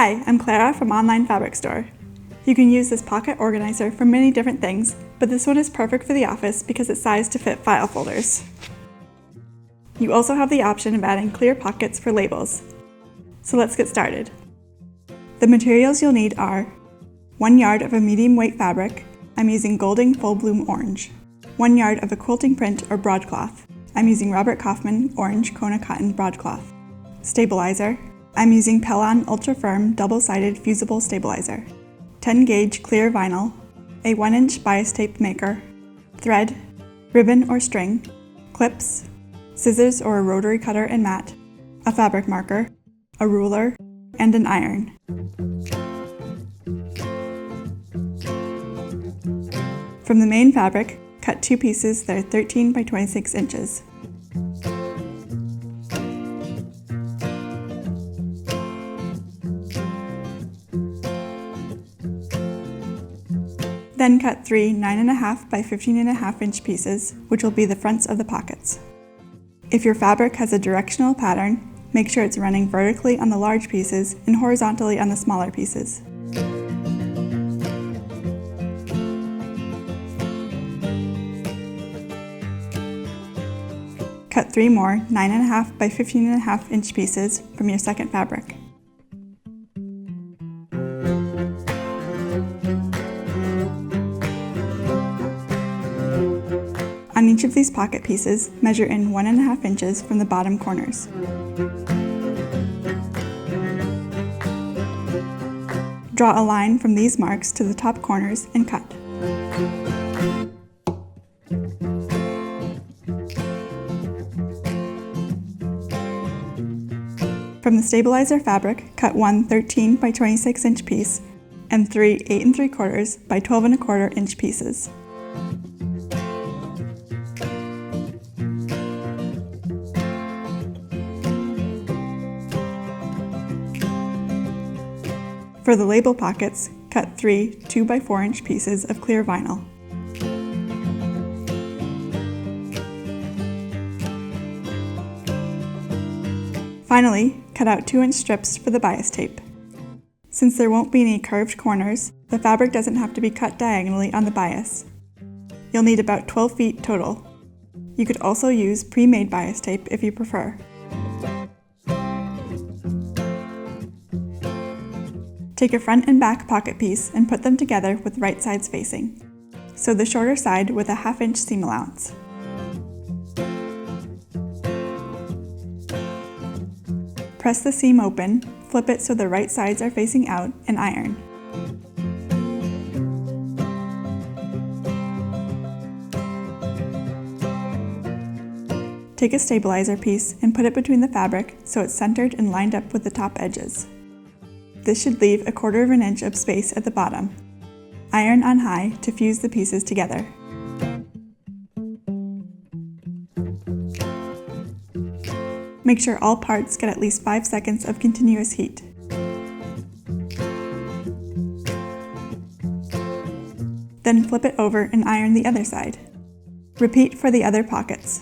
Hi, I'm Clara from Online Fabric Store. You can use this pocket organizer for many different things, but this one is perfect for the office because it's sized to fit file folders. You also have the option of adding clear pockets for labels. So let's get started. The materials you'll need are 1 yard of a medium weight fabric. I'm using Golding Full Bloom Orange. 1 yard of a quilting print or broadcloth. I'm using Robert Kaufman Orange Kona Cotton Broadcloth. Stabilizer. I'm using Pellon Ultra Firm Double-Sided Fusible Stabilizer. 10 gauge clear vinyl. A 1-inch bias tape maker. Thread. Ribbon or string. Clips. Scissors or a rotary cutter and mat. A fabric marker. A ruler. And an iron. From the main fabric, cut 2 pieces that are 13 by 26 inches. Then cut 3 9.5 by 15.5 inch pieces, which will be the fronts of the pockets. If your fabric has a directional pattern, make sure it's running vertically on the large pieces and horizontally on the smaller pieces. Cut 3 more 9.5 by 15.5 inch pieces from your second fabric. On each of these pocket pieces, measure in 1.5 inches from the bottom corners. Draw a line from these marks to the top corners and cut. From the stabilizer fabric, cut 1 13 by 26 inch piece and 3 8 3/4 by 12 1/4 inch pieces. For the label pockets, cut 3 2 by 4 inch pieces of clear vinyl. Finally, cut out 2-inch strips for the bias tape. Since there won't be any curved corners, the fabric doesn't have to be cut diagonally on the bias. You'll need about 12 feet total. You could also use pre-made bias tape if you prefer. Take a front and back pocket piece and put them together with right sides facing. Sew the shorter side with a 1/2 inch seam allowance. Press the seam open, flip it so the right sides are facing out, and iron. Take a stabilizer piece and put it between the fabric so it's centered and lined up with the top edges. This should leave 1/4 inch of space at the bottom. Iron on high to fuse the pieces together. Make sure all parts get at least 5 seconds of continuous heat. Then flip it over and iron the other side. Repeat for the other pockets.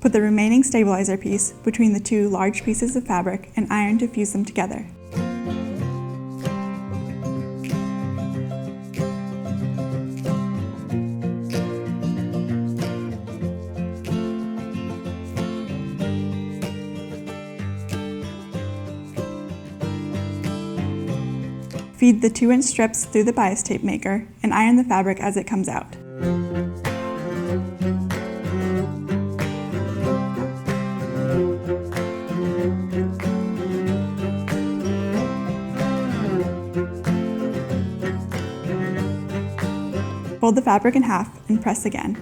Put the remaining stabilizer piece between the 2 large pieces of fabric and iron to fuse them together. Feed the 2-inch strips through the bias tape maker and iron the fabric as it comes out. Fold the fabric in half and press again.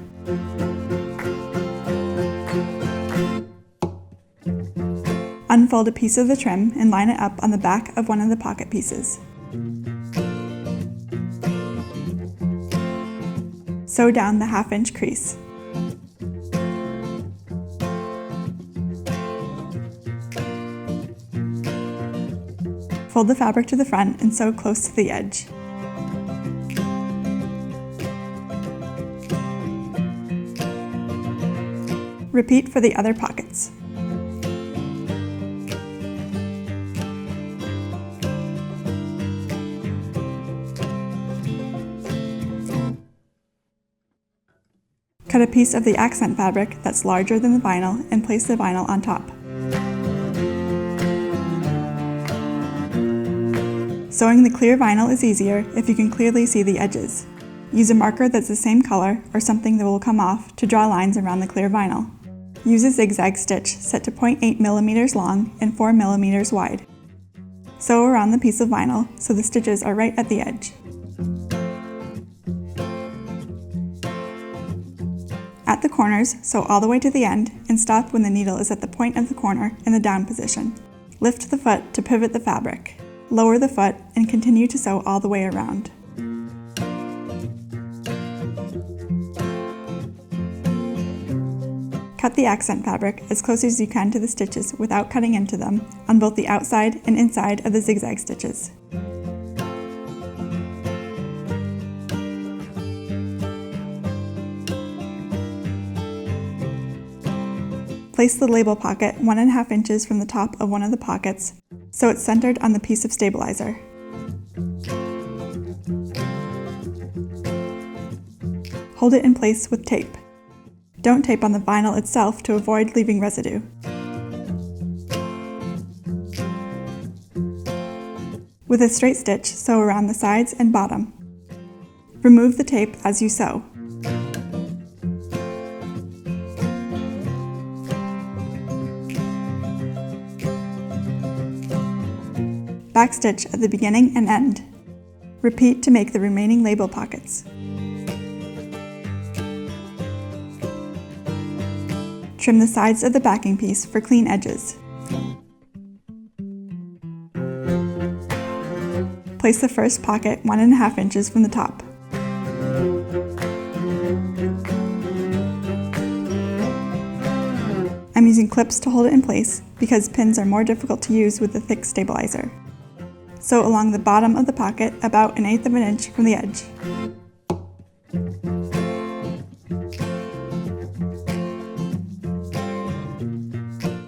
Unfold a piece of the trim and line it up on the back of one of the pocket pieces. Sew down the 1/2 inch crease. Fold the fabric to the front and sew close to the edge. Repeat for the other pockets. Cut a piece of the accent fabric that's larger than the vinyl and place the vinyl on top. Sewing the clear vinyl is easier if you can clearly see the edges. Use a marker that's the same color or something that will come off to draw lines around the clear vinyl. Use a zigzag stitch set to 0.8 millimeters long and 4 millimeters wide. Sew around the piece of vinyl so the stitches are right at the edge. At the corners, sew all the way to the end and stop when the needle is at the point of the corner in the down position. Lift the foot to pivot the fabric. Lower the foot and continue to sew all the way around. Cut the accent fabric as close as you can to the stitches without cutting into them on both the outside and inside of the zigzag stitches. Place the label pocket 1.5 inches from the top of one of the pockets so it's centered on the piece of stabilizer. Hold it in place with tape. Don't tape on the vinyl itself to avoid leaving residue. With a straight stitch, sew around the sides and bottom. Remove the tape as you sew. Backstitch at the beginning and end. Repeat to make the remaining label pockets. Trim the sides of the backing piece for clean edges. Place the first pocket 1.5 inches from the top. I'm using clips to hold it in place because pins are more difficult to use with the thick stabilizer. Sew along the bottom of the pocket about 1/8 inch from the edge.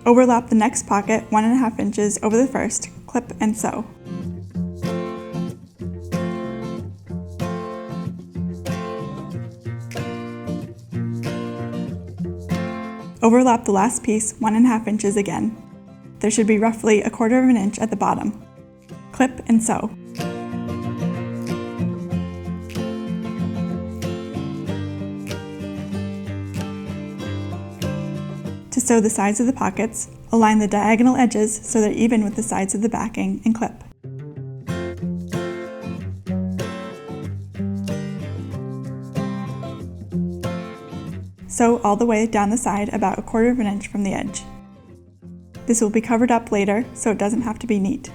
Overlap the next pocket 1.5 inches over the first, clip and sew. Overlap the last piece 1.5 inches again. There should be roughly 1/4 inch at the bottom. Clip and sew. To sew the sides of the pockets, align the diagonal edges so they're even with the sides of the backing and clip. Sew all the way down the side about 1/4 inch from the edge. This will be covered up later, so it doesn't have to be neat.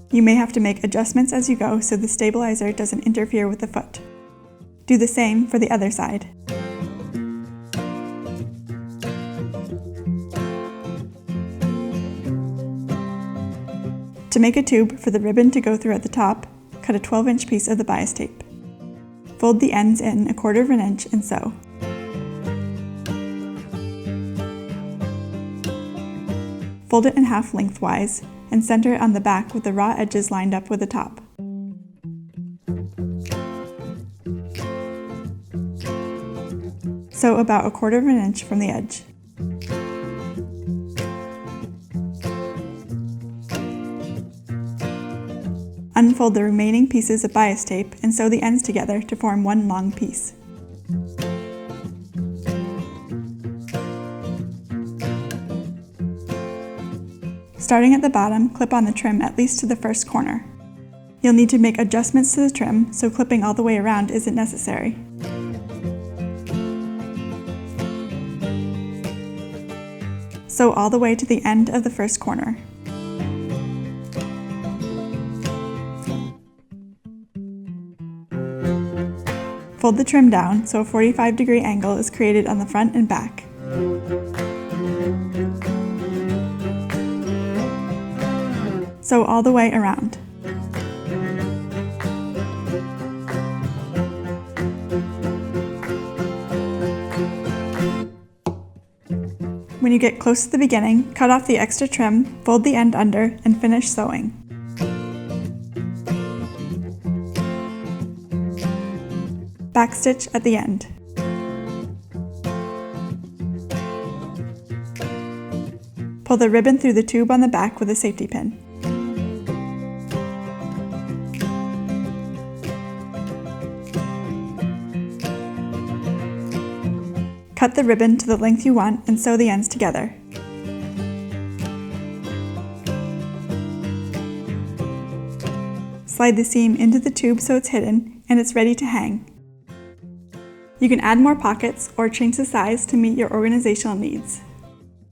You may have to make adjustments as you go so the stabilizer doesn't interfere with the foot. Do the same for the other side. To make a tube for the ribbon to go through at the top, cut a 12-inch piece of the bias tape. Fold the ends in 1/4 inch and sew. Fold it in half lengthwise and center it on the back with the raw edges lined up with the top. Sew about 1/4 inch from the edge. Unfold the remaining pieces of bias tape and sew the ends together to form one long piece. Starting at the bottom, clip on the trim at least to the first corner. You'll need to make adjustments to the trim, so clipping all the way around isn't necessary. Sew all the way to the end of the first corner. Fold the trim down so a 45-degree angle is created on the front and back. Sew all the way around. When you get close to the beginning, cut off the extra trim, fold the end under, and finish sewing. Backstitch at the end. Pull the ribbon through the tube on the back with a safety pin. Cut the ribbon to the length you want and sew the ends together. Slide the seam into the tube so it's hidden and it's ready to hang. You can add more pockets or change the size to meet your organizational needs.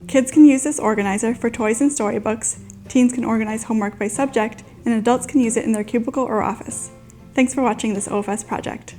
Kids can use this organizer for toys and storybooks, teens can organize homework by subject, and adults can use it in their cubicle or office. Thanks for watching this OFS project.